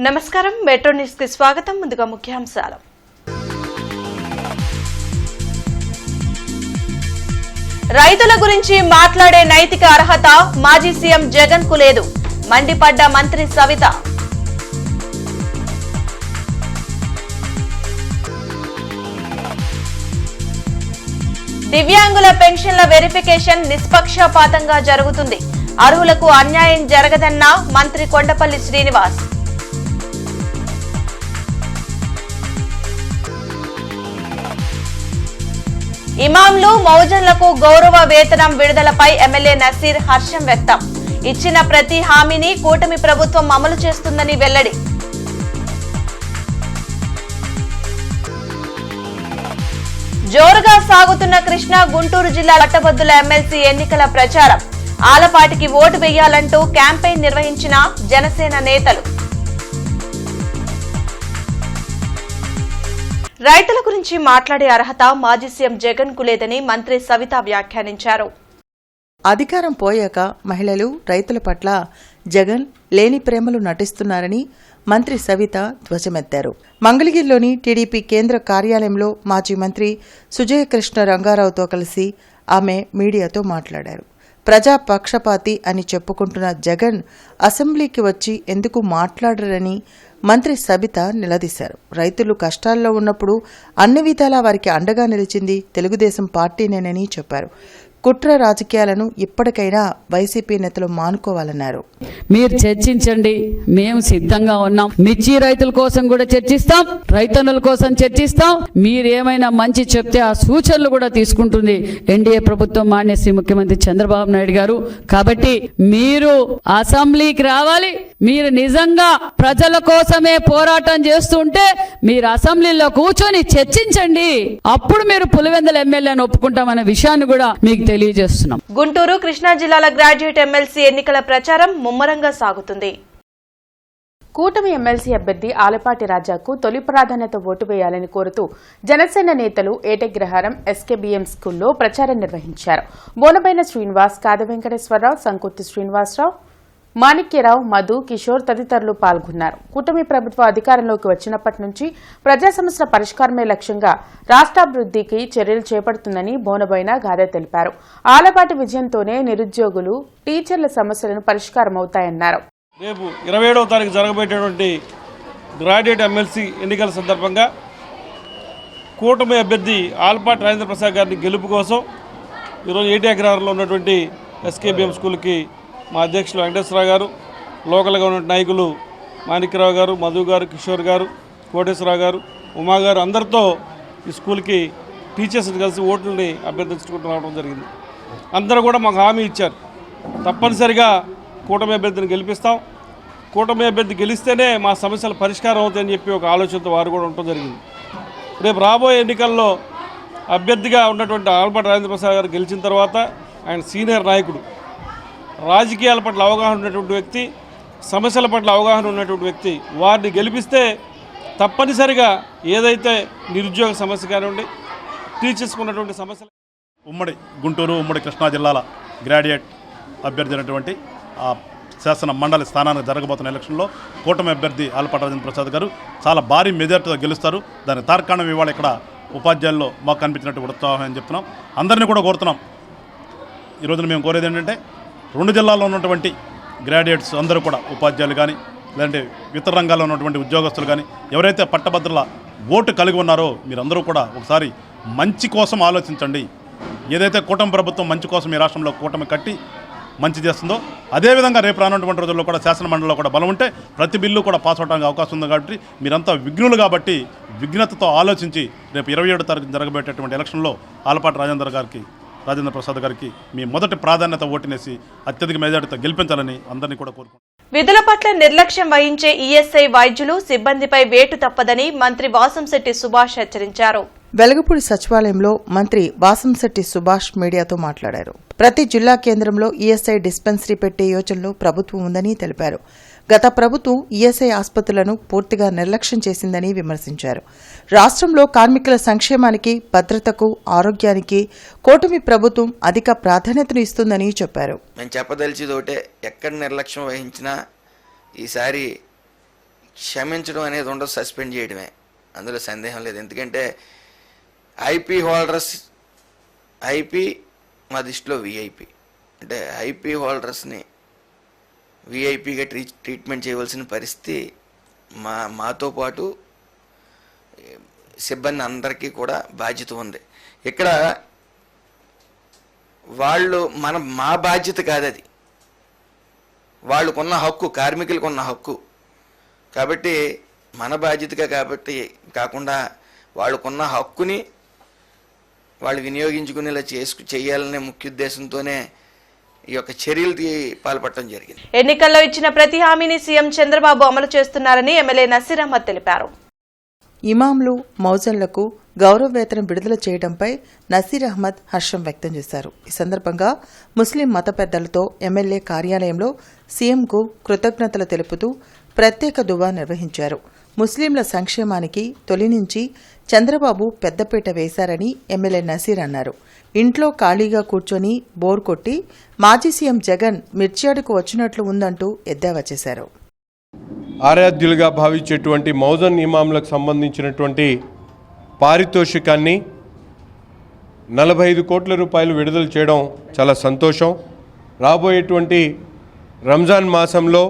నమస్కారం, metro news కి స్వాగతం. ముందుగా ముఖ్యాంశాలు. రైతుల గురించి మాట్లాడే నైతిక అర్హత మాజీ సీఎం జగన్ కు లేదు, మండిపడ్డ మంత్రి సవిత. దివ్యాంగుల పెన్షన్ల వెరిఫికేషన్ నిష్పక్షపాతంగా జరుగుతుంది, అర్హులకు అన్యాయం జరగదన్న మంత్రి కొండపల్లి శ్రీనివాస్. ఇమాంలు మౌజన్లకు గౌరవ వేతనం విడుదలపై ఎమ్మెల్యే నసీర్ హర్షం వ్యక్తం. ఇచ్చిన ప్రతి హామీని కూటమి ప్రభుత్వం అమలు చేస్తుందని వెల్లడి. జోరుగా సాగుతున్న కృష్ణా గుంటూరు జిల్లా పట్టభద్రుల ఎమ్మెల్సీ ఎన్నికల ప్రచారం. ఆలపాటికి ఓటు వేయాలంటూ క్యాంపెయిన్ నిర్వహించిన జనసేన నేతలు. రైతుల గురించి మాట్లాడే అర్హత మాజీ సీఎం జగన్ కు లేదని మంత్రి సవిత వ్యాఖ్యానించారు. అధికారం పోయాక మహిళలు, రైతుల పట్ల జగన్ లేని ప్రేమలు నటిస్తున్నారని మంత్రి సవిత ధ్వజమెత్తారు. మంగళగిరిలోని టీడీపీ కేంద్ర కార్యాలయంలో మాజీ మంత్రి సుజయకృష్ణ రంగారావుతో కలిసి ఆమె మీడియాతో మాట్లాడారు. ప్రజా పక్షపాతి అని చెప్పుకుంటున్న జగన్ అసెంబ్లీకి వచ్చి ఎందుకు మాట్లాడరని మంత్రి సబిత నిలదీశారు. రైతులు కష్టాల్లో ఉన్నప్పుడు అన్ని విధాలా వారికి అండగా నిలిచింది తెలుగుదేశం పార్టీనేనని చెప్పారు. కుట్ర రాజకీయాలను ఇప్పటికైనా వైసీపీ నేతలు మానుకోవాలన్నారు. మీరు చర్చించండి, మేము సిద్ధంగా ఉన్నాం. మిర్చి రైతుల కోసం కూడా చర్చిస్తాం, రైతన్నుల కోసం చర్చిస్తాం. మీరేమైనా మంచి చెప్తే ఆ సూచనలు కూడా తీసుకుంటుంది ఎన్డీఏ ప్రభుత్వం, మాన్య శ్రీ ముఖ్యమంత్రి చంద్రబాబు నాయుడు గారు. కాబట్టి మీరు అసెంబ్లీకి రావాలి. మీరు నిజంగా ప్రజల కోసమే పోరాటం చేస్తుంటే మీరు అసెంబ్లీలో కూర్చొని చర్చించండి. అప్పుడు మీరు పులివెందుల ఎమ్మెల్యేని ఒప్పుకుంటామనే విషయాన్ని కూడా మీకు తెలియజేస్తున్నాం. గుంటూరు, కృష్ణా జిల్లాల గ్రాడ్యుయేట్ ఎమ్మెల్సీ ఎన్నికల ప్రచారం ముమ్మరంగా సాగుతుంది. కూటమి ఎమ్మెల్సీ అభ్యర్థి ఆలపాటి రాజాకు తొలి ప్రాధాన్యత ఓటు వేయాలని కోరుతూ జనసేన నేతలు ఏటగ్రహారం ఎస్కేబీఎం స్కూల్లో ప్రచారం నిర్వహించారు. బోనబైన శ్రీనివాస్, కాద వెంకటేశ్వరరావు, సంకుర్తి శ్రీనివాసరావు, మాణిక్యరావు, మధు, కిషోర్ తదితరులు పాల్గొన్నారు. కూటమి ప్రభుత్వ అధికారంలోకి వచ్చినప్పటి నుంచి ప్రజా సమస్యల పరిష్కారమే లక్ష్యంగా రాష్ట్రాభివృద్ధికి చర్యలు చేపడుతుందని బోనబైన గాదే తెలిపారు. ఆలపాటి విజయంతోనే నిరుద్యోగులు, టీచర్ల సమస్యలను పరిష్కారమవుతాయన్నారు. రేపు 27వ తారీఖు జరగబోయేటటువంటి గ్రాడ్యుయేట్ ఎమ్మెల్సీ ఎన్నికల సందర్భంగా కూటమి అభ్యర్థి ఆలపాటి రాజేంద్ర ప్రసాద్ గారిని గెలుపు కోసం ఈరోజు ఏటీ అగ్రహారంలో ఉన్నటువంటి ఎస్కేబీఎం స్కూల్కి మా అధ్యక్షులు వెంకటేశ్వరరావు గారు, లోకల్గా ఉన్న నాయకులు మాణిక్యరావు గారు, మధు గారు, కిషోర్ గారు, కోటేశ్వరరావు గారు, ఉమా గారు అందరితో ఈ స్కూల్కి టీచర్స్ని కలిసి ఓట్లని అభ్యర్థించుకుంటూ రావడం జరిగింది. అందరూ కూడా మాకు హామీ ఇచ్చారు, తప్పనిసరిగా కూటమి అభ్యర్థిని గెలిపిస్తాం, కూటమి అభ్యర్థి గెలిస్తేనే మా సమస్యలు పరిష్కారం అవుతాయని చెప్పి ఒక ఆలోచనతో వారు కూడా ఉండటం జరిగింది. రేపు రాబోయే ఎన్నికల్లో అభ్యర్థిగా ఉన్నటువంటి ఆలపాటి రాజేంద్ర ప్రసాద్ గారు గెలిచిన తర్వాత ఆయన సీనియర్ నాయకుడు, రాజకీయాల పట్ల అవగాహన ఉన్నటువంటి వ్యక్తి, సమస్యల పట్ల అవగాహన ఉన్నటువంటి వ్యక్తి. వారిని గెలిపిస్తే తప్పనిసరిగా ఏదైతే నిరుద్యోగ సమస్య కానివ్వండి, టీచర్స్కి ఉన్నటువంటి సమస్యలు. ఉమ్మడి గుంటూరు, ఉమ్మడి కృష్ణా జిల్లాల గ్రాడ్యుయేట్ అభ్యర్థి అయినటువంటి శాసన మండలి స్థానానికి జరగబోతున్న ఎలక్షన్లో కూటమి అభ్యర్థి ఆలపాటి రాజేంద్ర ప్రసాద్ గారు చాలా భారీ మెజార్టీతో గెలుస్తారు. దాని తార్కాణం ఇవాళ ఇక్కడ ఉపాధ్యాయుల్లో మాకు కనిపించినట్టు ఉత్సాహం అని చెప్తున్నాం. అందరినీ కూడా కోరుతున్నాం. ఈరోజున మేము కోరేది ఏంటంటే 2 జిల్లాల్లో ఉన్నటువంటి గ్రాడ్యుయేట్స్ అందరూ కూడా, ఉపాధ్యాయులు కానీ లేదంటే ఇతర రంగాల్లో ఉన్నటువంటి ఉద్యోగస్తులు కానీ ఎవరైతే పట్టభద్రుల ఓటు కలిగి ఉన్నారో మీరందరూ కూడా ఒకసారి మంచి కోసం ఆలోచించండి. ఏదైతే కూటమి ప్రభుత్వం మంచి కోసం ఈ రాష్ట్రంలో కూటమి కట్టి మంచి చేస్తుందో అదేవిధంగా రేపు రానున్నటువంటి రోజుల్లో కూడా శాసన మండలిలో కూడా బలం ఉంటే ప్రతి బిల్లు కూడా పాస్ అవడానికి అవకాశం ఉంది. కాబట్టి మీరంతా విఘ్నులు కాబట్టి విఘ్నతతో ఆలోచించి రేపు 27వ తారీఖు జరగబోయేటటువంటి ఎలక్షన్లో ఆలపాటి రాజేంద్ర ప్రసాద్ గారికి మీ మొదటి ప్రాధాన్యత ఓటునేసి అత్యధిక మెజార్టీతో గెలిపించాలని అందరినీ కూడా కోరుకుంటున్నాను. విధుల పట్ల నిర్లక్ష్యం వహించే ఈఎస్ఐ వైద్యులు, సిబ్బందిపై వేటు తప్పదని మంత్రి వాసంశెట్టి సుభాష్ హెచ్చరించారు. వెలగపూడి సచివాలయంలో మంత్రి వాసంశెట్టి సుభాష్ మీడియాతో మాట్లాడారు. ప్రతి జిల్లా కేంద్రంలో ఈఎస్ఐ డిస్పెన్సరీ పెట్టే యోచనలో ప్రభుత్వం ఉందని తెలిపారు. గత ప్రభుత్వం ఈఎస్ఐ ఆసుపత్రులను పూర్తిగా నిర్లక్ష్యం చేసిందని విమర్శించారు. రాష్ట్రంలో కార్మికుల సంక్షేమానికి, భద్రతకు, ఆరోగ్యానికి కూటమి ప్రభుత్వం అధిక ప్రాధాన్యతను ఇస్తుందని చెప్పారు. మేము చెప్పదలిచేది ఒకటే, ఎక్కడ నిర్లక్ష్యం వహించినా ఈసారి క్షమించడం అనేది ఉండదు, సస్పెండ్ చేయడమే, అందులో సందేహం లేదు. ఎందుకంటే ఐపీ హోల్డర్స్, ఐపీ మా దృష్టిలో విఐపి, అంటే ఐపీ హోల్డర్స్ని విఐపిగా ట్రీట్మెంట్ చేయవలసిన పరిస్థితి మాతో పాటు సిబ్బంది అందరికీ కూడా బాధ్యత ఉంది. ఇక్కడ వాళ్ళు మా బాధ్యత కాదు, అది వాళ్ళకున్న హక్కు, కార్మికులకు ఉన్న హక్కు. కాబట్టి మన బాధ్యతగా కాబట్టి కాకుండా వాళ్ళకున్న హక్కుని వాళ్ళు వినియోగించుకునేలా చేయాలనే ముఖ్య ఉద్దేశంతోనే ఈ యొక్క చర్యలు పాల్పడటం జరిగింది. ఎన్నికల్లో ఇచ్చిన ప్రతి హామీని సీఎం చంద్రబాబు అమలు చేస్తున్నారని ఎమ్మెల్యే నసీర్ అహ్మద్ తెలిపారు. ఇమాంలు, మౌజన్లకు గౌరవ వేతనం విడుదల చేయడంపై నసీర్ అహ్మద్ హర్షం వ్యక్తం చేశారు. ఈ సందర్భంగా ముస్లిం మత పెద్దలతో ఎమ్మెల్యే కార్యాలయంలో సీఎంకు కృతజ్ఞతలు తెలుపుతూ ప్రత్యేక దువా నిర్వహించారు. ముస్లింల సంక్షేమానికి తొలి నుంచి చంద్రబాబు పెద్దపీట వేశారని ఎమ్మెల్యే నసీర్ అన్నారు. ఇంట్లో ఖాళీగా కూర్చొని బోర్ కొట్టి మాజీ సీఎం జగన్ మిర్చియాడుకు వచ్చినట్లు ఉందంటూ ఎద్దేవా చేశారు. ఆరాధ్యులుగా భావించేటువంటి మౌజన్ ఇమాంలకు సంబంధించినటువంటి పారితోషికాన్ని 45 కోట్ల రూపాయలు విడుదల చేయడం చాలా సంతోషం. రాబోయేటువంటి రంజాన్ మాసంలో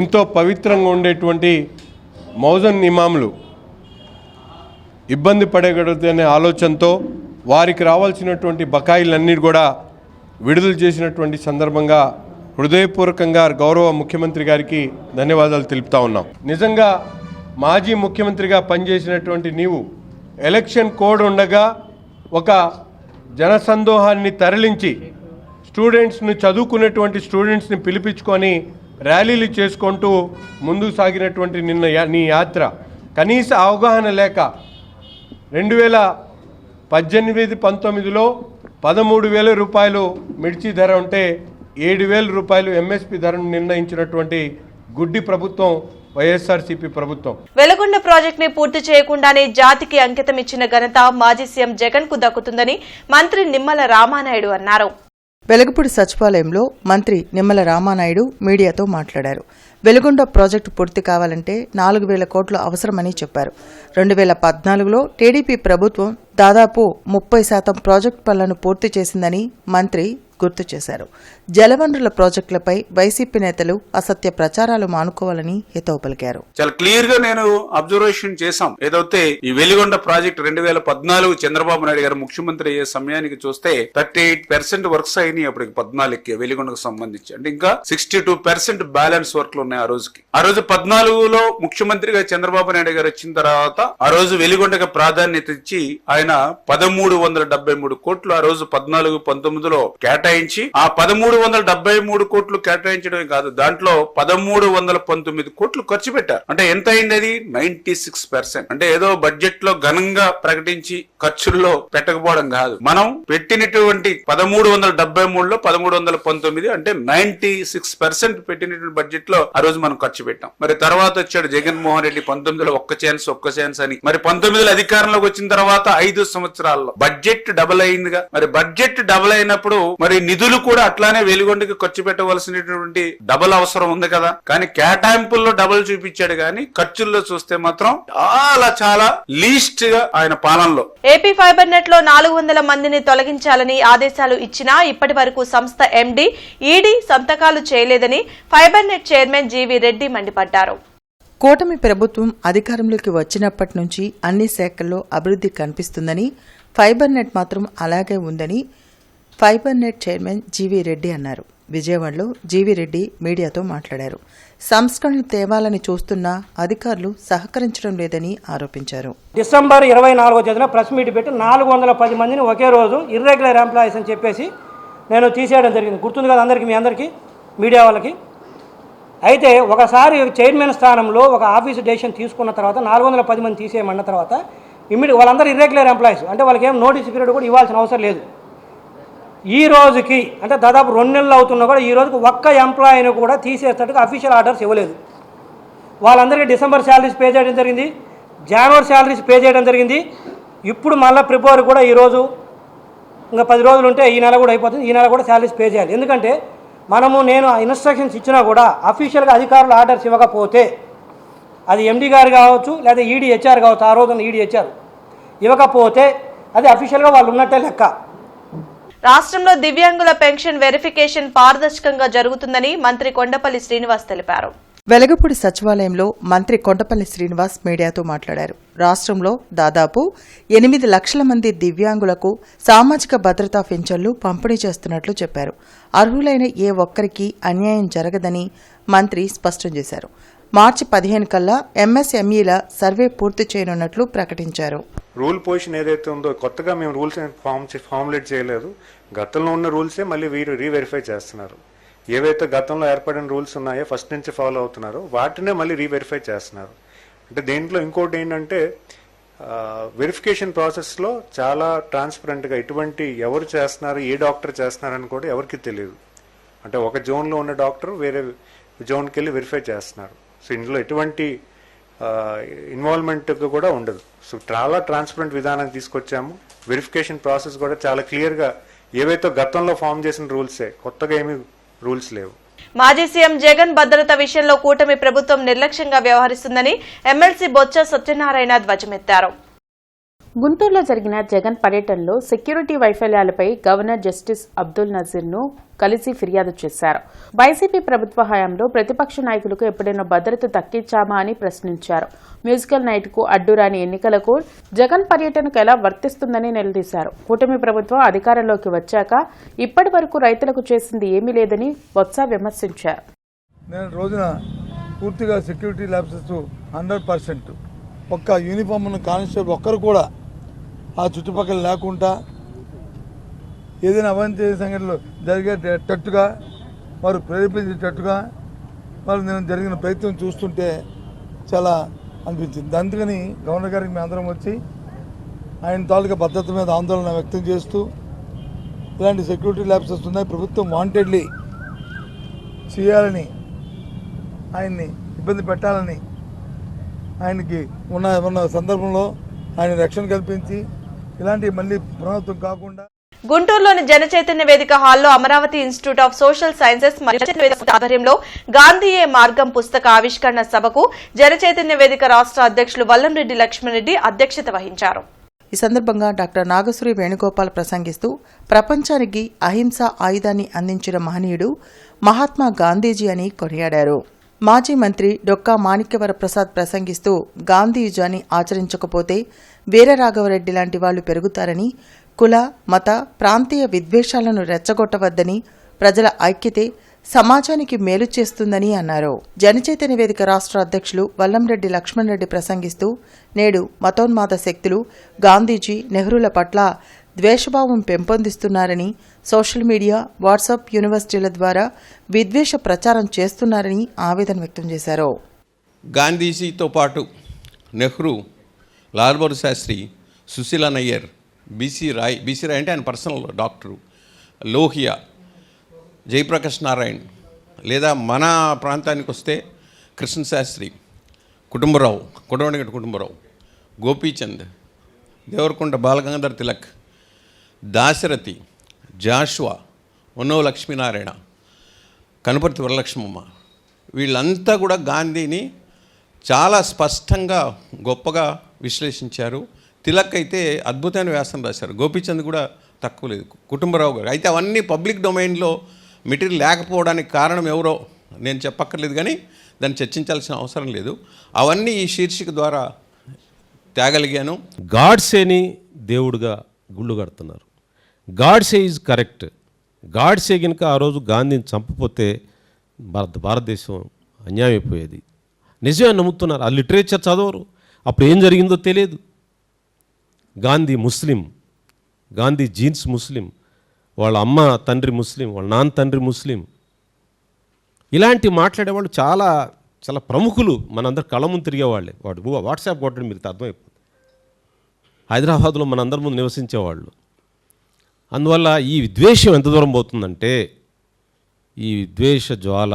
ఎంతో పవిత్రంగా ఉండేటువంటి మౌజన్ ఇమాంలు ఇబ్బంది పడకూడదనే ఆలోచనతో వారికి రావాల్సినటువంటి బకాయిలన్నీ కూడా విడుదల చేసినటువంటి సందర్భంగా హృదయపూర్వకంగా గౌరవ ముఖ్యమంత్రి గారికి ధన్యవాదాలు తెలుపుతా ఉన్నాం. నిజంగా మాజీ ముఖ్యమంత్రిగా పనిచేసినటువంటి నీవు ఎలక్షన్ కోడ్ ఉండగా ఒక జనసందోహాన్ని తరలించి స్టూడెంట్స్ని, చదువుకునేటువంటి స్టూడెంట్స్ని పిలిపించుకొని ర్యాలీలు చేసుకుంటూ ముందుకు సాగినటువంటి నీ యాత్ర కనీస అవగాహన లేక 2018-19లో 13,000 రూపాయలు మిర్చి ధర ఉంటే 7,000 రూపాయలు ఎంఎస్పీ ధరను నిర్ణయించినటువంటి గుడ్డి ప్రభుత్వం వైఎస్ఆర్సీపీ ప్రభుత్వం. వెలుగొండ ప్రాజెక్ట్ ని పూర్తి చేయకుండానే జాతికి అంకితం ఇచ్చిన ఘనత మాజీ సీఎం జగన్ కు దక్కుతుందని మంత్రి నిమ్మల రామానాయుడు అన్నారు. వెలగపూడి సచివాలయంలో మంత్రి నిమ్మల రామానాయుడు మీడియాతో మాట్లాడారు. వెలుగొండ ప్రాజెక్టు పూర్తి కావాలంటే 4,000 కోట్లు అవసరమని చెప్పారు. 2014లో టీడీపీ ప్రభుత్వం దాదాపు 30% ప్రాజెక్టు పనులను పూర్తి చేసిందని మంత్రి గుర్తు చేశారు. జలవనరుల ప్రాజెక్టులపై వైసీపీ నేతలు అసత్య ప్రచారాలు మానుకోవాలని హితవు పలికారు. చాలా క్లియర్ గా నేను అబ్జర్వేషన్ చేశాం. ఏదైతే ఈ వెలిగొండ ప్రాజెక్ట్ 2014 చంద్రబాబు నాయుడు గారు ముఖ్యమంత్రి అయ్యే సమయానికి చూస్తే 38% వర్క్స్ అయినాయి. అప్పటికి 14కి వెలిగొండకు సంబంధించి, అంటే ఇంకా 62% బ్యాలెన్స్ వర్క్లు ఉన్నాయి. ఆ రోజు 14లో ముఖ్యమంత్రిగా చంద్రబాబు నాయుడు గారు వచ్చిన తర్వాత ఆ రోజు వెలిగొండకు ప్రాధాన్యత ఇచ్చి ఆయన 1373 కోట్లు ఆ రోజు 14-19లో కేటాయించి, ఆ 1373 కోట్లు కేటాయించడమే కాదు, దాంట్లో 1319 కోట్లు ఖర్చు పెట్టారు. అంటే ఎంత అయింది అది? 96%. అంటే ఏదో బడ్జెట్ లో ఘనంగా ప్రకటించి ఖర్చుల్లో పెట్టకపోవడం కాదు, మనం పెట్టినటువంటి 1373లో 1319 అంటే 96% పెట్టినటువంటి బడ్జెట్ లో ఆ రోజు మనం ఖర్చు పెట్టాం. మరి తర్వాత వచ్చాడు జగన్మోహన్ రెడ్డి 19లో ఒక్క ఛాన్స్ అని, మరి 19లో అధికారంలోకి వచ్చిన తర్వాత 5 సంవత్సరాల్లో బడ్జెట్ డబుల్ అయిందిగా. మరి బడ్జెట్ డబుల్ అయినప్పుడు మరి నిధులు కూడా అట్లానే వెలిగొండకి ఖర్చు పెట్టవలసినటువంటి డబుల్ అవసరం ఉంది కదా. కానీ కేటాయింపుల్లో డబుల్ చూపించాడు, కానీ ఖర్చుల్లో చూస్తే మాత్రం చాలా లీస్ట్ గా ఆయన పాలనలో. ఏపీ ఫైబర్ నెట్ లో 400 మందిని తొలగించాలని ఆదేశాలు ఇచ్చినా ఇప్పటి వరకు సంస్థ ఎండీ, ఈడీ సంతకాలు చేయలేదని fibre net chairman GV Reddy మండిపడ్డారు. కూటమి ప్రభుత్వం అధికారంలోకి వచ్చినప్పటి నుంచి అన్ని శాఖల్లో అభివృద్ధి కనిపిస్తుందని, ఫైబర్ నెట్ మాత్రం అలాగే ఉందని fibre net chairman GV Reddy అన్నారు. విజయవాడలో జీవీ రెడ్డి మీడియాతో మాట్లాడారు. సంస్కరణలు తేవాలని చూస్తున్నా అధికారులు సహకరించడం లేదని ఆరోపించారు. డిసెంబర్ 24వ తేదీన ప్రెస్ మీట్ పెట్టి 410 మందిని ఒకే రోజు ఇర్రెగ్యులర్ ఎంప్లాయీస్ అని చెప్పేసి నేను తీసేయడం జరిగింది. గుర్తుంది కదా అందరికీ, మీ అందరికీ, మీడియా వాళ్ళకి. అయితే ఒకసారి చైర్మన్ స్థానంలో ఒక ఆఫీసు డెసిషన్ తీసుకున్న తర్వాత 410 మంది తీసేయమన్న తర్వాత వాళ్ళందరూ ఇర్రెగ్యులర్ ఎంప్లాయీస్, అంటే వాళ్ళకి ఏం నోటీస్ పీరియడ్ కూడా ఇవ్వాల్సిన అవసరం లేదు. ఈ రోజుకి అంటే దాదాపు 2 నెలలు అవుతున్నా కూడా ఈ రోజుకి ఒక్క ఎంప్లాయీని కూడా తీసేటట్టుగా అఫీషియల్ ఆర్డర్స్ ఇవ్వలేదు. వాళ్ళందరికీ డిసెంబర్ శాలరీస్ పే చేయడం జరిగింది, జనవరి శాలరీస్ పే చేయడం జరిగింది. ఇప్పుడు మళ్ళీ ఫిబ్రవరి కూడా ఈరోజు ఇంకా 10 రోజులు ఉంటే ఈ నెల కూడా అయిపోతుంది, ఈ నెల కూడా శాలరీస్ పే చేయాలి. ఎందుకంటే నేను ఇన్స్ట్రక్షన్స్ ఇచ్చినా కూడా అఫీషియల్గా అధికారులు ఆర్డర్స్ ఇవ్వకపోతే అది ఎండి గారు కావచ్చు లేదా ఈడీ హెచ్ఆర్ కావచ్చు, ఆ రోజున ఈడీ హెచ్ఆర్ ఇవ్వకపోతే అది అఫీషియల్గా వాళ్ళు ఉన్నట్టే లెక్క. రాష్ట్రంలో దివ్యాంగుల పెన్షన్ వెరిఫికేషన్ పారదర్శకంగా జరుగుతుందని మంత్రి కొండపల్లి శ్రీనివాస్ తెలిపారు. వెలగపూడి సచివాలయంలో మంత్రి కొండపల్లి శ్రీనివాస్ మీడియాతో మాట్లాడారు. రాష్ట్రంలో దాదాపు 8 లక్షల మంది దివ్యాంగులకు సామాజిక భద్రతా పింఛన్లు పంపిణీ చేస్తున్నట్లు చెప్పారు. అర్హులైన ఏ ఒక్కరికి అన్యాయం జరగదని మంత్రి స్పష్టం చేశారు. మార్చి 15 కల్లా ఎంఎస్ఎంఈల సర్వే పూర్తి చేయనున్నట్లు ప్రకటించారు. రూల్ పొజిషన్ ఏదైతే ఉందో కొత్తగా మేము రూల్స్ ఫార్ములేట్ చేయలేదు. గతంలో ఉన్న రూల్సే మళ్ళీ వీరు రీవెరిఫై చేస్తున్నారు. ఏవైతే గతంలో ఏర్పడిన రూల్స్ ఉన్నాయో ఫస్ట్ నుంచి ఫాలో అవుతున్నారో వాటినే మళ్ళీ రీవెరిఫై చేస్తున్నారు. అంటే దేంట్లో ఇంకోటి ఏంటంటే వెరిఫికేషన్ ప్రాసెస్లో చాలా ట్రాన్స్పరెంట్గా ఎటువంటి ఎవరు చేస్తున్నారు, ఏ డాక్టర్ చేస్తున్నారని కూడా ఎవరికి తెలియదు. అంటే ఒక జోన్లో ఉన్న డాక్టర్ వేరే జోన్కి వెళ్ళి వెరిఫై చేస్తున్నారు. సో ఇందులో ఎటువంటి ఇన్వాల్వ్మెంట్ కూడా ఉండదు. సో చాలా ట్రాన్స్పరెంట్ విధానాన్ని తీసుకొచ్చాము. వెరిఫికేషన్ ప్రాసెస్ కూడా చాలా క్లియర్గా ఏవైతే గతంలో ఫామ్ చేసిన రూల్సే, కొత్తగా ఏమీ రూల్స్ లేవు. మాజీ సీఎం జగన్ భద్రత విషయంలో కూటమి ప్రభుత్వం నిర్లక్ష్యంగా వ్యవహరిస్తుందని ఎమ్మెల్సీ బొత్స సత్యనారాయణ ధ్వజమెత్తారు. గుంటూరులో జరిగిన జగన్ పర్యటనలో సెక్యూరిటీ వైఫల్యాలపై గవర్నర్ జస్టిస్ అబ్దుల్ నజీర్ను కలిసి ఫిర్యాదు చేశారు. వైసీపీ ప్రభుత్వ హయాంలో ప్రతిపక్ష నాయకులకు ఎప్పుడైనా భద్రత దక్కించామా అని ప్రశ్నించారు. మ్యూజికల్ నైట్కు అడ్డురాని ఎన్నికలకు జగన్ పర్యటనకు ఎలా వర్తిస్తుందని నిలదీశారు. కూటమి ప్రభుత్వం అధికారంలోకి వచ్చాక ఇప్పటి వరకు రైతులకు చేసింది ఏమీ లేదని బొత్స విమర్శించారు. నేను రోజున పూర్తిగా సెక్యూరిటీ ల్యాబ్సెస్ 100%, ఒక్క యూనిఫామ్ ఉన్న కానిస్టేబుల్ ఒక్కరు కూడా ఆ చుట్టుపక్కల లేకుండా ఏదైనా అవాంఛనీయ సంఘటనలు జరిగేటట్టుగా వారు ప్రేరేపించేటట్టుగా వారు నేను జరిగిన ప్రయత్నం చూస్తుంటే చాలా అనిపించింది. అందుకని గవర్నర్ గారికి మేము అందరం వచ్చి ఆయన తాలూకా భద్రత మీద ఆందోళన వ్యక్తం చేస్తూ ఇలాంటి సెక్యూరిటీ ల్యాబ్సెస్ ఉన్నాయి, ప్రభుత్వం వాంటెడ్లీ చేయాలని, ఆయన్ని ఇబ్బంది పెట్టాలని ఆయనకి ఉన్న సందర్భంలో ఆయన రక్షణ కల్పించి ఇలాంటివి మళ్ళీ పునరావృతం కాకుండా. గుంటూరులోని జనచైతన్య వేదిక హాల్లో Amaravati institute of social sciences మరియు ఆధ్వర్యంలో గాంధీయే మార్గం పుస్తక ఆవిష్కరణ సభకు జనచైతన్య వేదిక రాష్ట్ర అధ్యక్షులు వల్లంరెడ్డి లక్ష్మణరెడ్డి అధ్యక్షత వహించారు. ఈ సందర్భంగా డాక్టర్ నాగశ్రీ వేణుగోపాల్ ప్రసంగిస్తూ ప్రపంచానికి అహింస ఆయుధాన్ని అందించిన మహనీయుడు మహాత్మా గాంధీజీ అని కొనియాడారు. మాజీ మంత్రి డొక్కా మాణిక్యవర ప్రసాద్ ప్రసంగిస్తూ గాంధీయుజాన్ని ఆచరించకపోతే వీరరాఘవరెడ్డి లాంటి వాళ్లు పెరుగుతారని, కుల మత ప్రాంతీయ విద్వేషాలను రెచ్చగొట్టవద్దని, ప్రజల ఐక్యతే సమాజానికి మేలు చేస్తుందని అన్నారు. జనచైతన్య వేదిక రాష్ట్ర అధ్యక్షులు వల్లంరెడ్డి లక్ష్మణరెడ్డి ప్రసంగిస్తూ నేడు మతోన్మాద శక్తులు గాంధీజీ నెహ్రూల పట్ల ద్వేషభావం పెంపొందిస్తున్నారని, సోషల్ మీడియా వాట్సాప్ యూనివర్సిటీల ద్వారా విద్వేష ప్రచారం చేస్తున్నారని ఆవేదన వ్యక్తం చేశారు. గాంధీజీతో పాటు నెహ్రూ, లాల్ బహదూర్ శాస్త్రి, సుశీలా నయ్యర్, బీసీ రాయ్ అంటే ఆయన పర్సనల్ డాక్టరు, లోహియా, జయప్రకాష్ నారాయణ్, లేదా మన ప్రాంతానికి వస్తే కృష్ణశాస్త్రి, కుటుంబరావు, గోపీచంద్, దేవరకొండ బాలగంగాధర్ తిలక్, దాశరథి, జాషువా, ఉన్నవ లక్ష్మీనారాయణ, కనుపర్తి వరలక్ష్మమ్మ, వీళ్ళంతా కూడా గాంధీని చాలా స్పష్టంగా గొప్పగా విశ్లేషించారు. తిలక్ అయితే అద్భుతమైన వ్యాసం రాశారు. గోపీచంద్ కూడా తక్కువ లేదు. కుటుంబరావు గారు అయితే అవన్నీ పబ్లిక్ డొమైన్లో మెటీరియల్ లేకపోవడానికి కారణం ఎవరో నేను చెప్పక్కర్లేదు, కానీ దాన్ని చర్చించాల్సిన అవసరం లేదు. అవన్నీ ఈ శీర్షిక ద్వారా తేగలిగాను. గాడ్సేని దేవుడుగా గుళ్ళు కడుతున్నారు. Godse is correct. గాడ్సే కనుక ఆ రోజు గాంధీని చంపపోతే భారతదేశం అన్యాయం అయిపోయేది. నిజమే నమ్ముతున్నారు. ఆ లిటరేచర్ చదవరు. అప్పుడు ఏం జరిగిందో తెలియదు. గాంధీ ముస్లిం, గాంధీ జీన్స్ ముస్లిం, వాళ్ళ అమ్మ తండ్రి ముస్లిం, వాళ్ళ నాన్న తండ్రి ముస్లిం. ఇలాంటి మాట్లాడేవాళ్ళు చాలా చాలా ప్రముఖులు మనందరు కళ్ళ ముందు తిరిగేవాళ్ళే. వాడు వాట్సాప్ కొట్టడం మీకు అర్థమైపోతుంది. హైదరాబాద్లో మనందరి ముందు నివసించేవాళ్ళు. అందువల్ల ఈ విద్వేషం ఎంత దూరం పోతుందంటే, ఈ విద్వేష జ్వాల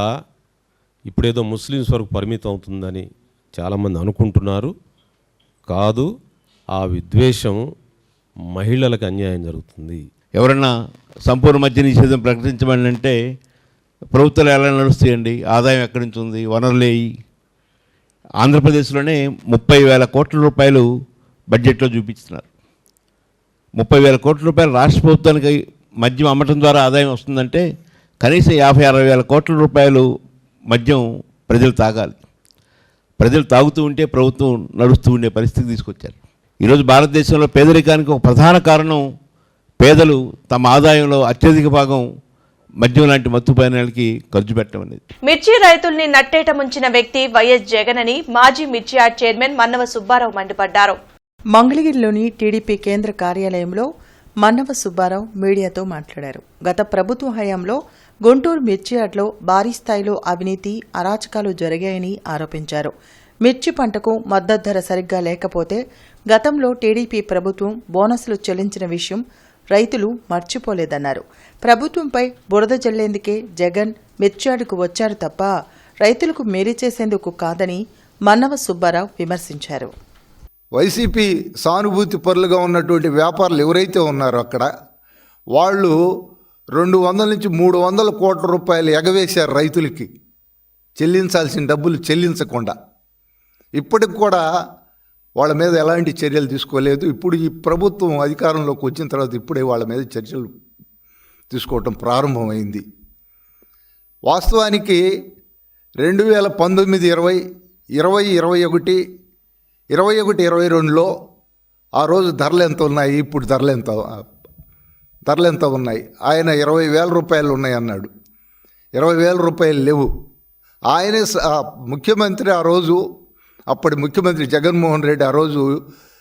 ఇప్పుడేదో ముస్లిమ్స్ వరకు పరిమితం అవుతుందని చాలామంది అనుకుంటున్నారు. కాదు, ఆ విద్వేషం మహిళలకు అన్యాయం జరుగుతుంది. ఎవరన్నా సంపూర్ణ మద్య నిషేధం ప్రకటించమని అంటే ప్రభుత్వాలు ఎలా నడుస్తాయండి? ఆదాయం ఎక్కడి నుంచి ఉంది? వనరులేయి. ఆంధ్రప్రదేశ్లోనే 30,000 కోట్ల రూపాయలు బడ్జెట్లో చూపిస్తున్నారు. 30,000 కోట్ల రూపాయలు రాష్ట్ర ప్రభుత్వానికి మద్యం అమ్మటం ద్వారా ఆదాయం వస్తుందంటే కనీసం 50-60 కోట్ల రూపాయలు మద్యం ప్రజలు తాగాలి. ప్రజలు తాగుతూ ఉంటే ప్రభుత్వం నడుస్తూ ఉండే పరిస్థితి తీసుకొచ్చారు. ఈరోజు భారతదేశంలో పేదరికానికి ఒక ప్రధాన కారణం పేదలు తమ ఆదాయంలో అత్యధిక భాగం మద్యం లాంటి మత్తుపానీయాలకి ఖర్చు పెట్టడం అనేది. మిర్చి రైతుల్ని నట్టేట ముంచిన వ్యక్తి వైఎస్ జగన్ అని మాజీ మిర్చి యార్డ్ చైర్మన్ మన్నవ సుబ్బారావు మండిపడ్డారు. మంగళగిరిలోని టీడీపీ కేంద్ర కార్యాలయంలో మన్నవ సుబ్బారావు మీడియాతో మాట్లాడారు. గత ప్రభుత్వ హయాంలో గుంటూరు మిర్చి యార్డ్లో భారీ స్థాయిలో అవినీతి, అరాచకాలు జరిగాయని ఆరోపించారు. మిర్చి పంటకు మద్దతు ధర సరిగ్గా లేకపోతే గతంలో టీడీపీ ప్రభుత్వం బోనస్లు చెల్లించిన విషయం రైతులు మర్చిపోలేదన్నారు. ప్రభుత్వంపై బురద జల్లేందుకే జగన్ మిర్చియార్డుకు వచ్చారు తప్ప రైతులకు మేలు చేసేందుకు కాదని మన్నవ సుబ్బారావు విమర్శించారు. వైసీపీ సానుభూతి పరులుగా ఉన్నటువంటి వ్యాపారులు ఎవరైతే ఉన్నారో అక్కడ వాళ్ళు 200 నుంచి 300 కోట్ల రూపాయలు ఎగవేశారు రైతులకి చెల్లించాల్సిన డబ్బులు చెల్లించకుండా. ఇప్పటికి కూడా వాళ్ళ మీద ఎలాంటి చర్యలు తీసుకోలేదు. ఇప్పుడు ఈ ప్రభుత్వం అధికారంలోకి వచ్చిన తర్వాత ఇప్పుడే వాళ్ళ మీద చర్యలు తీసుకోవటం ప్రారంభమైంది. వాస్తవానికి 2019, 20, 21, 22లో ఆ రోజు ధరలు ఎంత ఉన్నాయి, ఇప్పుడు ధరలు ఎంత ఉన్నాయి. ఆయన 20,000 రూపాయలు ఉన్నాయి అన్నాడు. 20,000 రూపాయలు లేవు. ఆయనే ముఖ్యమంత్రి ఆ రోజు, అప్పటి ముఖ్యమంత్రి జగన్మోహన్ రెడ్డి ఆ రోజు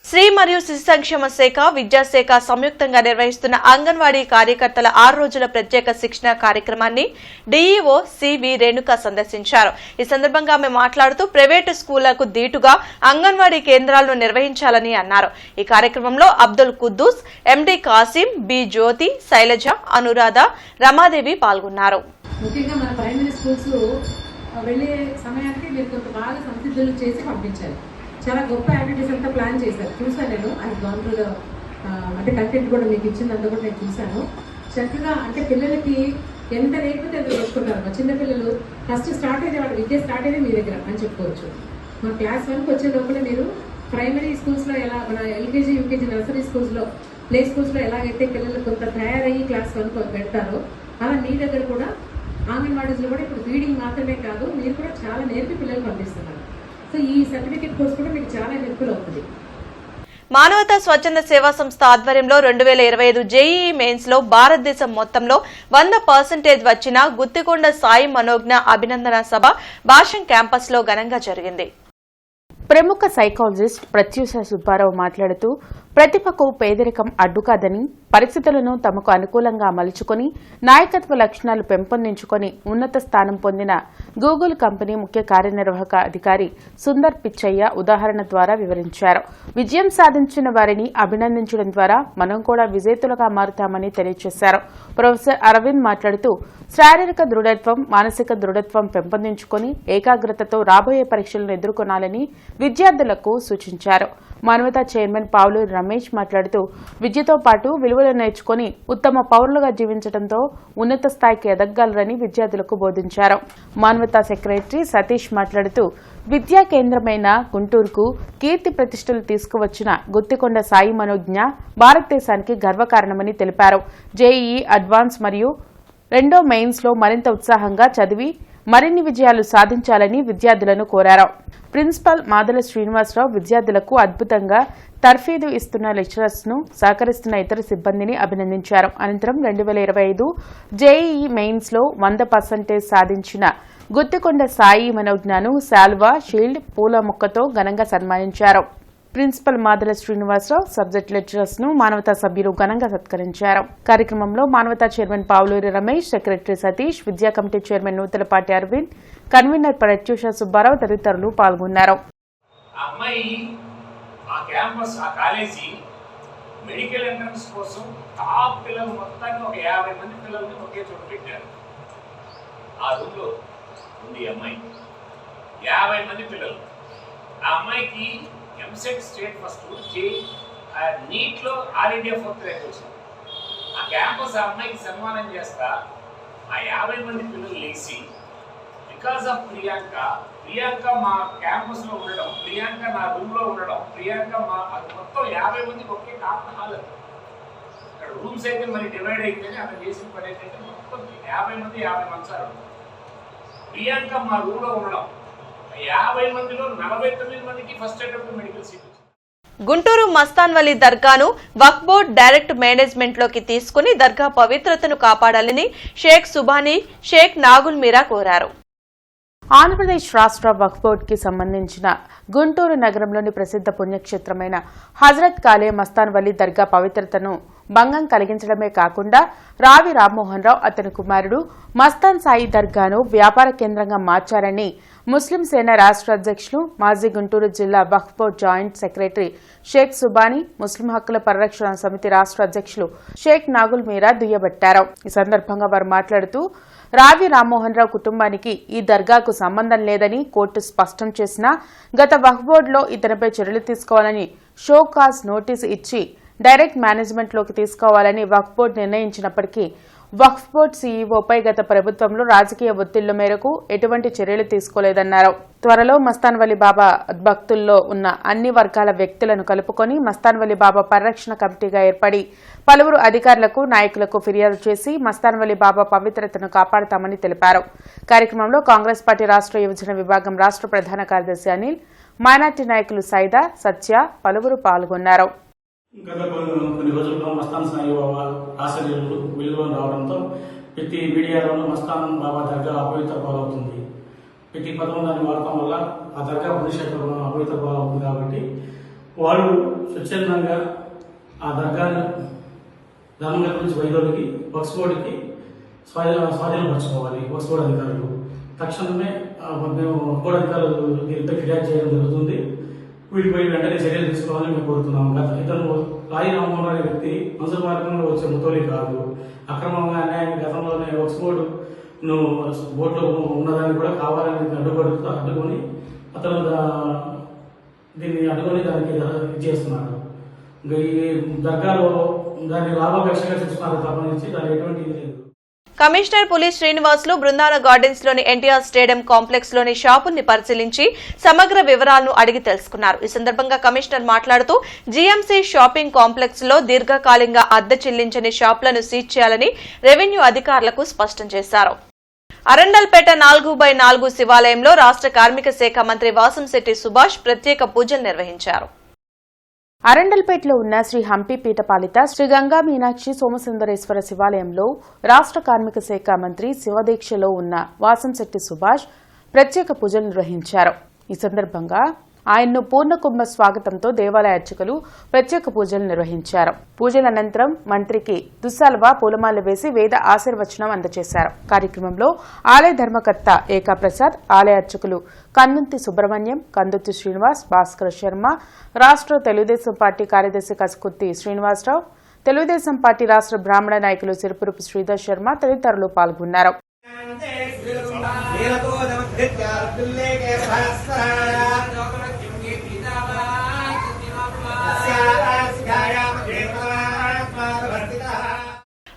శ్రీ మరియు శిశు సంక్షేమ శాఖ, విద్యాశాఖ సంయుక్తంగా నిర్వహిస్తున్న అంగన్వాడీ కార్యకర్తల 6 రోజుల ప్రత్యేక శిక్షణ కార్యక్రమాన్ని డీఈఓ సివి రేణుక సందర్శించారు. ఈ సందర్భంగా ఆమె మాట్లాడుతూ ప్రైవేటు స్కూళ్లకు దీటుగా అంగన్వాడీ కేంద్రాలను నిర్వహించాలని అన్నారు. ఈ కార్యక్రమంలో అబ్దుల్ కుద్దూస్, ఎండి కాసిం, బి జ్యోతి, శైలజ, అనురాధ, రమాదేవి పాల్గొన్నారు. ముఖ్యంగా మన ప్రైమరీ స్కూల్స్ వెళ్లే సమయానికి మీరు కొంత బాగా సంసిద్ధులు చేసి పంపించారు. చాలా గొప్ప యాక్టివిటీస్ అంతా ప్లాన్ చేశారు. చూసాను నేను. ఐ గాన్ టు ద అంటే కంటెంట్ కూడా మీకు ఇచ్చిందంతా కూడా నేను చూశాను. చక్కగా అంటే పిల్లలకి ఎంత నేర్పితే ఎంత నేర్చుకుంటారు. మా చిన్నపిల్లలు ఫస్ట్ స్టార్ట్ అయ్యే వాళ్ళ విద్య స్టార్ట్ అయ్యేది మీ దగ్గర అని చెప్పుకోవచ్చు. మా క్లాస్ 1కి వచ్చే లోపల మీరు ప్రైమరీ స్కూల్స్లో ఎలా, మన ఎల్కేజీ, యూకేజీ, నర్సరీ స్కూల్స్లో, ప్లే స్కూల్స్లో ఎలాగైతే పిల్లలు కొంత తయారయ్యి క్లాస్ 1కి పెడతారో అలా మీ దగ్గర కూడా అంగన్వాడీస్లో కూడా ఇప్పుడు ఫీడింగ్ మాత్రమే కాదు, మీరు కూడా చాలా నేర్పి పిల్లలు పంపిస్తున్నారు. సో ఈ సర్టిఫికేట్ కోర్స్ కూడా మీకు చాలా హెల్ప్ఫుల్ అవుతుంది. మానవతా స్వచ్ఛంద సేవా సంస్థ ఆధ్వర్యంలో 2025 జేఈఈ మెయిన్స్ లో భారతదేశం మొత్తంలో 100% వచ్చిన గుత్తికొండ సాయి మనోజ్ఞ అభినందన సభ భాషం క్యాంపస్ లో ఘనంగా జరిగింది. ప్రముఖ సైకాలజిస్ట్ ప్రత్యూష సుబ్బారావు మాట్లాడుతూ ప్రతిభకు పేదరికం అడ్డుకాదని, పరిస్థితులను తమకు అనుకూలంగా మలుచుకొని నాయకత్వ లక్షణాలు పెంపొందించుకొని ఉన్నత స్థానం పొందిన గూగుల్ కంపెనీ ముఖ్య కార్యనిర్వాహక అధికారి సుందర్ పిచ్చయ్య ఉదాహరణ ద్వారా వివరించారు. విజయం సాధించిన వారిని అభినందించడం ద్వారా మనం కూడా విజేతలుగా మారుతామని తెలియజేశారు. ప్రొఫెసర్ అరవింద్ మాట్లాడుతూ శారీరక దృఢత్వం, మానసిక దృఢత్వం పెంపొందించుకొని ఏకాగ్రతతో రాబోయే పరీక్షలను ఎదుర్కొనాలని విద్యార్థులకు సూచించారు. మానవతా చైర్మన్ పావులూరి రమేష్ మాట్లాడుతూ విద్యతో పాటు విలువలు నేర్చుకుని ఉత్తమ పౌరులుగా జీవించడంతో ఉన్నత స్థాయికి ఎదగలరని విద్యార్థులకు బోధించారు. మానవతా సెక్రటరీ సతీష్ మాట్లాడుతూ విద్యా కేంద్రమైన గుంటూరుకు కీర్తి ప్రతిష్టలు తీసుకువచ్చిన గుత్తికొండ సాయి మనోజ్ఞ భారతదేశానికి గర్వకారణమని తెలిపారు. జేఈఈ అడ్వాన్స్ మరియు 2వ మెయిన్స్ లో మరింత ఉత్సాహంగా చదివి మరిన్ని విజయాలు సాధించాలని విద్యార్థులను కోరారు. ప్రిన్సిపల్ మాదల శ్రీనివాసరావు విద్యార్థులకు అద్భుతంగా తర్ఫీదు ఇస్తున్న లెక్చరర్స్ ను, సహకరిస్తున్న ఇతర సిబ్బందిని అభినందించారు. అనంతరం 2025 జేఈఈ మెయిన్స్ లో 100% సాధించిన గుత్తికొండ సాయి మనోజ్ఞను శాల్వా, షీల్డ్, పూల మొక్కతో ఘనంగా సన్మానించారు. Principal Madala Srinivasarao, subject lecturers ను మానవతా సభ్యులు ఘనంగా సత్కరించారు. కార్యక్రమంలో మానవతా చైర్మన్ పావులూరి రమేష్, సెక్రటరీ సతీష్, విద్యా committee chairman Nutalapati Aravind, convener Pratyusha Subbarao తదితరులు పాల్గొన్నారు. మెడికల్ ఎంట్రన్స్ కోసం టాప్ పిల్లలు మొత్తాన్ని ఒక 50 మంది పిల్లల్ని ఒకే చోట పెట్టారు. ఆ రూమ్లో ఉంది అమ్మాయి, 50 మంది పిల్లలు. ఆ అమ్మాయికి ఎంసెట్ స్టేట్ ఫస్ట్, నీట్లో ఆల్ ఇండియా 4th ర్యాంక్ వచ్చింది. ఆ క్యాంపస్ ఆ అమ్మాయికి సన్మానం చేస్తా ఆ 50 మంది పిల్లలు లేచి బికాస్ ఆఫ్ ప్రియాంక ప్రియాంక మా క్యాంపస్లో ఉండడం, ప్రియాంక నా రూమ్లో ఉండడం, ప్రియాంక మా అది మొత్తం 50 మందికి ఒకే కామన్ హాల్. ఇక్కడ రూమ్స్ అయితే మరి డివైడ్ అయితేనే అక్కడ చేసిన పని ఏంటంటే మొత్తం 50 మంది 50 మంచాలు. ప్రియాంక మా రూమ్లో ఉండడం 50 మందిలో 49 మందికి first attempt medical seat. Guntur Mastanvali దర్గాను వక్ఫ్ బోర్డ్ డైరెక్ట్ మేనేజ్మెంట్ లోకి తీసుకుని దర్గా పవిత్రతను కాపాడాలని షేక్ సుబానీ, షేక్ నాగుల్ మీరా కోరారు. ఆంధ్రప్రదేశ్ రాష్ట్ర వక్ఫ్ బోర్డుకి సంబంధించిన గుంటూరు నగరంలోని ప్రసిద్ధ పుణ్యక్షేత్రమైన హజరత్ కాలే మస్తాన్ వలీ దర్గా పవిత్రతను భంగం కలిగించడమే కాకుండా రావి రామ్మోహన్ రావు అతని కుమారుడు మస్తాన్ సాయి దర్గాను వ్యాపార కేంద్రంగా మార్చారని ముస్లిం సేన రాష్ట్ర అధ్యక్షులు, మాజీ గుంటూరు జిల్లా Waqf board joint secretary Sheikh Subhani, ముస్లిం హక్కుల పరిరక్షణ సమితి రాష్ట్ర అధ్యక్షులు షేక్ నాగుల్ మీరా దుయ్యబట్టారు. ఈ సందర్భంగా వారు మాట్లాడుతూ రావి రామ్మోహన్ రావు కుటుంబానికి ఈ దర్గాకు సంబంధం లేదని కోర్టు స్పష్టం చేసినా గత వక్ఫ్ బోర్డులో ఇతనిపై చర్యలు తీసుకోవాలని షోకాజ్ నోటీసు ఇచ్చి డైరెక్ట్ మేనేజ్మెంట్లోకి తీసుకోవాలని వక్ఫ్ బోర్డు నిర్ణయించినప్పటికీ వక్ఫ్ బోర్డు సీఈఓపై గత ప్రభుత్వంలో రాజకీయ ఒత్తిళ్ల మేరకు ఎటువంటి చర్యలు తీసుకోలేదన్నారు. త్వరలో మస్తాన్వలి బాబా భక్తుల్లో ఉన్న అన్ని వర్గాల వ్యక్తులను కలుపుకొని మస్తాన్వలి బాబా పరిరక్షణ కమిటీగా ఏర్పడి పలువురు అధికారులకు, నాయకులకు ఫిర్యాదు చేసి మస్తాన్వలి బాబా పవిత్రతను కాపాడతామని తెలిపారు. కార్యక్రమంలో కాంగ్రెస్ పార్టీ రాష్ట్ర యువజన విభాగం రాష్ట్ర ప్రధాన కార్యదర్శి అనిల్, మైనార్టీ నాయకులు సైదా, సత్య పలువురు పాల్గొన్నారు. గత కొన్ని రోజుల్లో మస్తాన్ సాయి బాబా ఆశ్చర్యాలు వెలుగులో రావడంతో ప్రతి మీడియాలోనూ మస్తాన్ బాబా దర్గా అపవిత్ర పాలవుతుంది, ప్రతి పదం దాన్ని వాడటం వల్ల ఆ దర్గా పుణ్యక్షేత్రం అపవిత్ర పాలవుతుంది. కాబట్టి వాళ్ళు స్వచ్ఛందంగా ఆ దర్గాను ధర్మంగా గురించి వైద్యులకి వక్ఫ్ బోర్డుకి స్వాధీనపరచుకోవాలి. వక్ఫ్ బోర్డు అధికారులు తక్షణమే మేము బోర్డు అధికారులు దీనిపై ఫిర్యాదు చేయడం జరుగుతుంది. వీటిపై వెంటనే చర్యలు తీసుకోవాలని మేము కోరుతున్నాము. ఇతను రాయి రామ్మోహన్ అనే వ్యక్తి మంజూరు మార్గంలో వచ్చే ముతోలి కాదు. అక్రమంగా అన్యాయంగా గతంలోనే వక్ఫ్ బోర్డులో ఉన్నదాన్ని కూడా కావాలని అడ్డుకొని అతను దీన్ని అడ్డుకొని దానికి చేస్తున్నాడు. ఇంకా ఈ దర్గాలో దాన్ని లాభాపేక్షగా చూస్తున్నారు తప్పనించి దాని ఎటువంటి లేదు. కమిషనర్ పులి శ్రీనివాసులు బృందావన గార్డెన్స్ లోని ఎన్టీఆర్ స్టేడియం కాంప్లెక్స్ లోని షాపుల్ని పరిశీలించి సమగ్ర వివరాలను అడిగి తెలుసుకున్నారు. ఈ సందర్భంగా కమిషనర్ మాట్లాడుతూ జీఎంసీ షాపింగ్ కాంప్లెక్స్ లో దీర్ఘకాలికంగా అద్దె చెల్లించని షాపులను సీజ్ చేయాలని రెవెన్యూ అధికారులకు స్పష్టం చేశారు. అరండల్పేట 4/4 శివాలయంలో రాష్ట్ర కార్మిక శాఖ మంత్రి వాసంశెట్టి సుభాష్ ప్రత్యేక పూజలు నిర్వహించారు. అరండల్పేటలో ఉన్న శ్రీ హంపి పీఠపాలిత శ్రీ గంగా మీనాక్షి సోమసుందరేశ్వర శివాలయంలో రాష్ట్ర కార్మిక శాఖ మంత్రి శివదీక్షలో ఉన్న వాసంశెట్టి సుభాష్ ప్రత్యేక పూజలు నిర్వహించారు. ఈ సందర్భంగా ఆయన్ను పూర్ణకుంభ స్వాగతంతో దేవాలయ అర్చకులు ప్రత్యేక పూజలు నిర్వహించారు. పూజల అనంతరం మంత్రికి దుస్సాల్వా పూలమాల వేసి వేద ఆశీర్వచనం అందజేశారు. కార్యక్రమంలో ఆలయ ధర్మకర్త ఏకాప్రసాద్, ఆలయ అర్చకులు కన్నుంతి సుబ్రహ్మణ్యం, కందుర్తి శ్రీనివాస్, భాస్కర్ శర్మ, రాష్ట్ర తెలుగుదేశం పార్టీ కార్యదర్శి కసుకుర్తి శ్రీనివాసరావు, తెలుగుదేశం పార్టీ రాష్ట్ర బ్రాహ్మణ నాయకులు సిరుపురుపు శ్రీధర్ శర్మ తదితరులు పాల్గొన్నారు.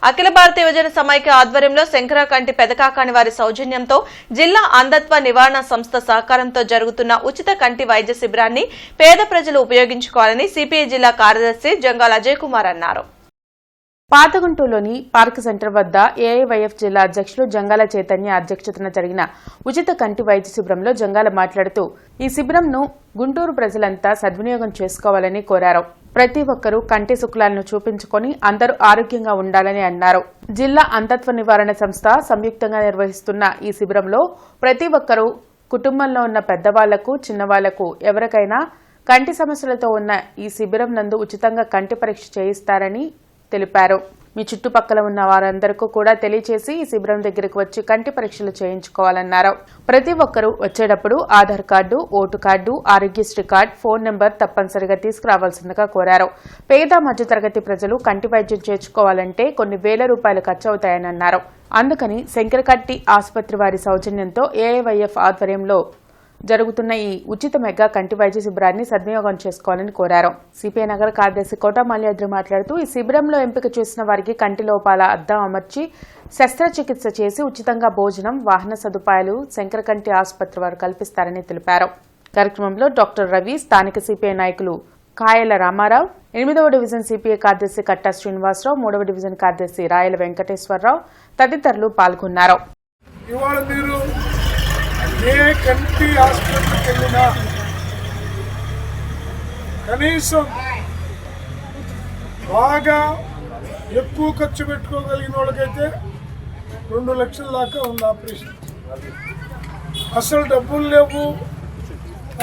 అఖిల భారత యువజన సమైక్య ఆధ్వర్యంలో శంకరకంటి పెదకాకాని వారి సౌజన్యంతో జిల్లా అంధత్వ నివారణ సంస్థ సహకారంతో జరుగుతున్న ఉచిత కంటి వైద్య శిబిరాన్ని పేద ప్రజలు ఉపయోగించుకోవాలని సిపిఐ జిల్లా కార్యదర్శి జంగాల అజయ్ కుమార్ అన్నారు. పాతగుంటూరులోని పార్క్ సెంటర్ వద్ద ఏఐవైఎఫ్ జిల్లా అధ్యక్షులు జంగాల చైతన్య అధ్యక్షతన జరిగిన ఉచిత కంటి వైద్య శిబిరంలో జంగాల మాట్లాడుతూ ఈ శిబిరంను గుంటూరు ప్రజలంతా సద్వినియోగం చేసుకోవాలని కోరారు. ప్రతి ఒక్కరూ కంటి శుక్లాలను చూపించుకొని అందరూ ఆరోగ్యంగా ఉండాలని అన్నారు. జిల్లా అంధత్వ నివారణ సంస్థ సంయుక్తంగా నిర్వహిస్తున్న ఈ శిబిరంలో ప్రతి ఒక్కరూ కుటుంబంలో ఉన్న పెద్దవాళ్లకు, చిన్నవాళ్లకు ఎవరికైనా కంటి సమస్యలతో ఉన్న ఈ శిబిరం నందు ఉచితంగా కంటి పరీక్ష చేయిస్తారని తెలిపారు. మీ చుట్టుపక్కల ఉన్న వారందరికీ కూడా తెలియజేసి ఈ శిబిరం దగ్గరకు వచ్చి కంటి పరీక్షలు చేయించుకోవాలన్నారు. ప్రతి ఒక్కరూ వచ్చేటప్పుడు Aadhaar card, vote card, Aarogyasri card, phone number తప్పనిసరిగా తీసుకురావాల్సిందిగా కోరారు. పేద మధ్యతరగతి ప్రజలు కంటి వైద్యం చేయించుకోవాలంటే కొన్ని వేల రూపాయలు ఖర్చు అవుతాయని అన్నారు. అందుకని శంకరకంటి ఆసుపత్రి వారి సౌజన్యంతో ఏఐవైఎఫ్ ఆధ్వర్యంలో జరుగుతున్న ఈ ఉచిత మెగా కంటి వైద్య శిబిరాన్ని సద్వినియోగం చేసుకోవాలని కోరారు. సిపిఐ నగర కార్యదర్శి కోట మల్యాద్రి మాట్లాడుతూ ఈ శిబిరంలో ఎంపిక చేసిన వారికి కంటి లోపాల అద్దం అమర్చి శస్త్రచికిత్స చేసి ఉచితంగా భోజనం, వాహన సదుపాయాలు శంకరకంటి ఆసుపత్రి వారు కల్పిస్తారని తెలిపారు. కార్యక్రమంలో డాక్టర్ రవి, స్థానిక సిపిఐ నాయకులు కాయల రామారావు, 8వ డివిజన్ సిపిఐ కార్యదర్శి కట్టా శ్రీనివాసరావు, 3వ డివిజన్ కార్యదర్శి రాయల వెంకటేశ్వరరావు తదితరులు పాల్గొన్నారు. ఇవాళ మీరు ఏ కంటి హాస్పిటల్కి వెళ్ళినా కనీసం బాగా ఎక్కువ ఖర్చు పెట్టుకోగలిగిన వాళ్ళకైతే 2 లక్షల దాకా ఉంది ఆపరేషన్. అసలు డబ్బులు లేవు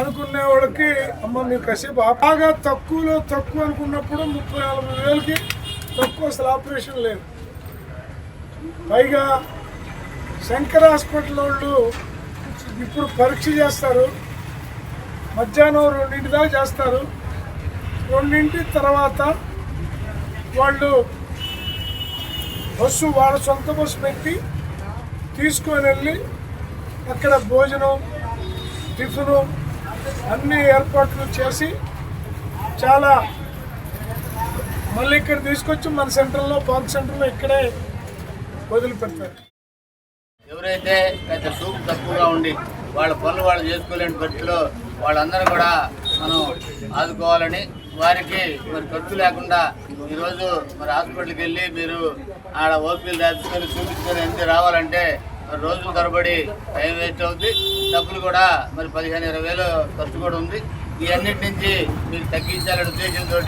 అనుకునే వాళ్ళకి అమ్మ మీరు కాసేపు బాగా తక్కువలో తక్కువ అనుకున్నప్పుడు 30-40 వేలకి తక్కువ అసలు ఆపరేషన్ లేదు. పైగా శంకర్ హాస్పిటల్ వాళ్ళు ఇప్పుడు పరీక్ష చేస్తారు, మధ్యాహ్నం 2 దాకా చేస్తారు. 2 తర్వాత వాళ్ళు బస్సు, వాళ్ళ సొంత బస్సు పెట్టి తీసుకొని వెళ్ళి అక్కడ భోజనం, టిఫిను అన్ని ఏర్పాట్లు చేసి చాలా మళ్ళీ ఇక్కడ తీసుకొచ్చి మన సెంటర్లో, పార్క్ సెంటర్లో ఇక్కడే వదిలిపెడతారు. ఎవరైతే పెద్ద సూపు తక్కువగా ఉండి వాళ్ళ పనులు వాళ్ళు చేసుకోలేని పరిస్థితిలో వాళ్ళందరూ కూడా మనం ఆదుకోవాలని, వారికి మరి ఖర్చు లేకుండా ఈరోజు మరి హాస్పిటల్కి వెళ్ళి మీరు ఆడ ఓపీలు దాచుకొని చూపించుకొని ఎంత రావాలంటే మరి రోజుల తరబడి టైం వేస్ట్ అవుతుంది. డబ్బులు కూడా మరి 15-20 వేలు ఖర్చు కూడా ఉంది. ఈ అన్నిటి నుంచి మీకు తగ్గించాలనే ఉద్దేశంతో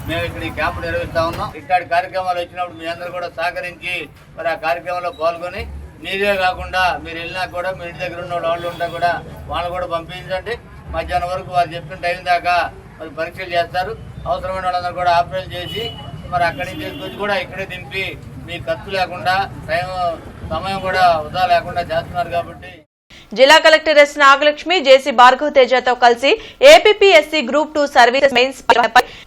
మేము ఇక్కడ ఈ క్యాంపు నిర్వహిస్తా ఉన్నాం. ఇట్లాంటి కార్యక్రమాలు వచ్చినప్పుడు మీ అందరూ కూడా సహకరించి మరి ఆ కార్యక్రమంలో పాల్గొని, మీరే కాకుండా మీరు వెళ్ళినా కూడా మీ ఇంటి దగ్గర ఉన్న వాళ్ళు ఉంటా కూడా వాళ్ళు కూడా పంపించండి. మధ్యాహ్నం వరకు వారు చెప్పిన టైం దాకా మరి పరీక్షలు చేస్తారు. అవసరమైన వాళ్ళందరూ కూడా ఆపరేషన్ చేసి మరి అక్కడి నుంచి తీసుకొచ్చి కూడా ఇక్కడే దింపి మీకు ఖర్చు లేకుండా సమయం కూడా వృధా లేకుండా చేస్తున్నారు. కాబట్టి జిల్లా కలెక్టర్ ఎస్ నాగలక్ష్మి, జేసీ భార్గవ్ తేజతో కలిసి ఏపీపీఎస్సీ గ్రూప్ 2 సర్వీసెస్ మెయిన్స్ పై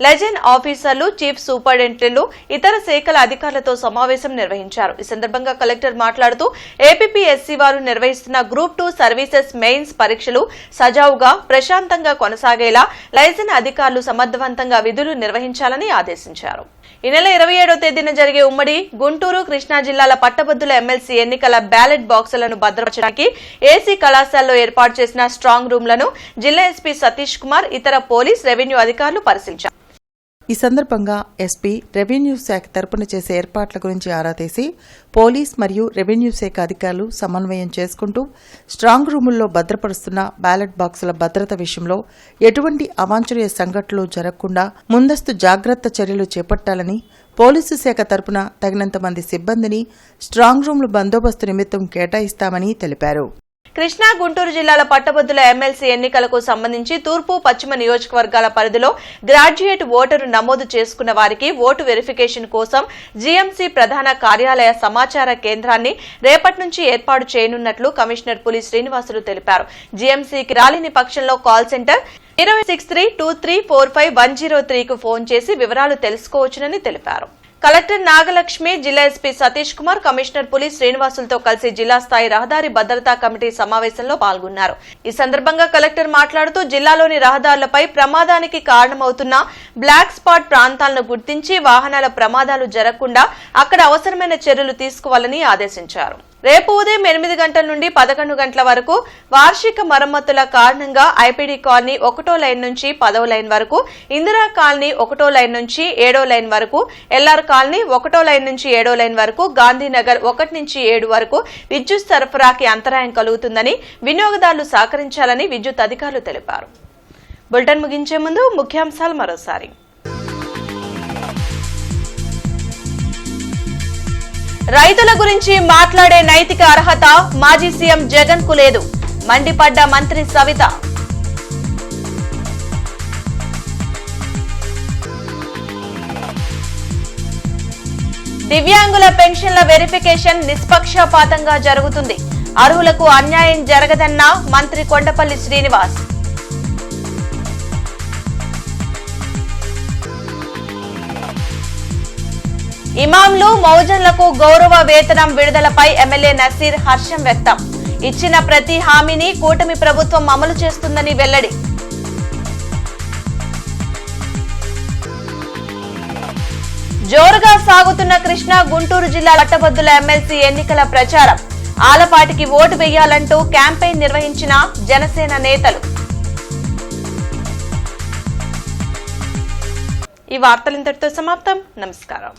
లెజెండ్ ఆఫీసర్లు, చీఫ్ సూపరింటెండెంట్లు, ఇతర శాఖల అధికారులతో సమావేశం నిర్వహించారు. ఈ సందర్భంగా కలెక్టర్ మాట్లాడుతూ ఏపీపీఎస్సీ వారు నిర్వహిస్తున్న గ్రూప్ 2 సర్వీసెస్ మెయిన్స్ పరీక్షలు సజావుగా, ప్రశాంతంగా కొనసాగేలా లైజెండ్ అధికారులు సమర్థవంతంగా విధులు నిర్వహించాలని ఆదేశించారు. ఈ నెల 27వ తేదీన జరిగే ఉమ్మడి గుంటూరు, కృష్ణా జిల్లాల పట్టభద్రుల ఎమ్మెల్సీ ఎన్నికల బ్యాలెట్ బాక్సులను భద్రపరచడానికి ఏసీ కళాశాలలో ఏర్పాటు చేసిన స్ట్రాంగ్ రూమ్లను జిల్లా ఎస్పీ సతీష్ కుమార్, ఇతర పోలీస్, రెవెన్యూ అధికారులు పరిశీలించారు. ఈ సందర్భంగా ఎస్పీ రెవెన్యూ శాఖ తరపున చేసే ఏర్పాట్ల గురించి ఆరా తీసి పోలీస్ మరియు రెవెన్యూ శాఖ అధికారులు సమన్వయం చేసుకుంటూ స్ట్రాంగ్ రూముల్లో భద్రపరుస్తున్న బ్యాలెట్ బాక్సుల భద్రత విషయంలో ఎటువంటి అవాంఛనీయ సంఘటనలు జరగకుండా ముందస్తు జాగ్రత్త చర్యలు చేపట్టాలని పోలీసు శాఖ తరపున తగినంత మంది సిబ్బందిని స్ట్రాంగ్ రూమ్ల బందోబస్తు నిమిత్తం కేటాయిస్తామని తెలిపారు. కృష్ణా, గుంటూరు జిల్లాల పట్టభద్రుల ఎమ్మెల్సీ ఎన్నికలకు సంబంధించి తూర్పు, పశ్చిమ నియోజకవర్గాల పరిధిలో గ్రాడ్యుయేట్ ఓటరు నమోదు చేసుకున్న వారికి ఓటు వెరిఫికేషన్ కోసం జీఎంసీ ప్రధాన కార్యాలయ సమాచార కేంద్రాన్ని రేపటి నుంచి ఏర్పాటు చేయనున్నట్లు కమిషనర్ పులి శ్రీనివాసులు తెలిపారు. జీఎంసీకి రాలేని పక్షంలో కాల్ సెంటర్ 20632345-103కు ఫోన్ చేసి వివరాలు తెలుసుకోవచ్చునని తెలిపారు. కలెక్టర్ నాగలక్ష్మి, జిల్లా ఎస్పీ సతీష్ కుమార్, కమిషనర్ పులి శ్రీనివాసులతో కలిసి జిల్లా స్థాయి రహదారి భద్రతా కమిటీ సమావేశంలో పాల్గొన్నారు. ఈ సందర్భంగా కలెక్టర్ మాట్లాడుతూ జిల్లాలోని రహదారులపై ప్రమాదానికి కారణమవుతున్న బ్లాక్ స్పాట్ ప్రాంతాలను గుర్తించి వాహనాల ప్రమాదాలు జరగకుండా అక్కడ అవసరమైన చర్యలు తీసుకోవాలని ఆదేశించారు. రేపు ఉదయం 8 గంటల నుండి 11 గంటల వరకు వార్షిక మరమ్మతుల కారణంగా ఐపీడీ కాలనీ 1వ లైన్ నుంచి 10వ లైన్ వరకు, ఇందిరా కాలనీ 1వ లైన్ నుంచి 7వ లైన్ వరకు, ఎల్ఆర్ కాలనీ 1వ లైన్ నుంచి 7వ లైన్ వరకు, గాంధీనగర్ 1 నుంచి 7 వరకు విద్యుత్ సరఫరాకి అంతరాయం కలుగుతుందని వినియోగదారులు సహకరించాలని విద్యుత్ అధికారులు తెలిపారు. బులెటిన్ ముగించే ముందు ముఖ్యాంశాలు మరోసారి. రైతుల గురించి మాట్లాడే నైతిక అర్హత మాజీ సీఎం జగన్ కు లేదు, మండిపడ్డ మంత్రి సవిత. దివ్యాంగుల పెన్షన్ల వెరిఫికేషన్ నిష్పక్షపాతంగా జరుగుతుంది, అర్హులకు అన్యాయం జరగదన్న మంత్రి కొండపల్లి శ్రీనివాస్. ఇమాంలు, మౌజన్లకు గౌరవ వేతనం విడుదలపై ఎమ్మెల్యే నసీర్ హర్షం వ్యక్తం. ఇచ్చిన ప్రతి హామీని కూటమి ప్రభుత్వం అమలు చేస్తుందని వెల్లడి. జోరుగా సాగుతున్న కృష్ణా గుంటూరు జిల్లా పట్టభద్రుల ఎమ్మెల్సీ ఎన్నికల ప్రచారం. ఆలపాటికి ఓటు వేయాలంటూ క్యాంపెయిన్ నిర్వహించిన జనసేన నేతలు. ఈ వార్తలు ఇంతటితో సమాప్తం. నమస్కారం.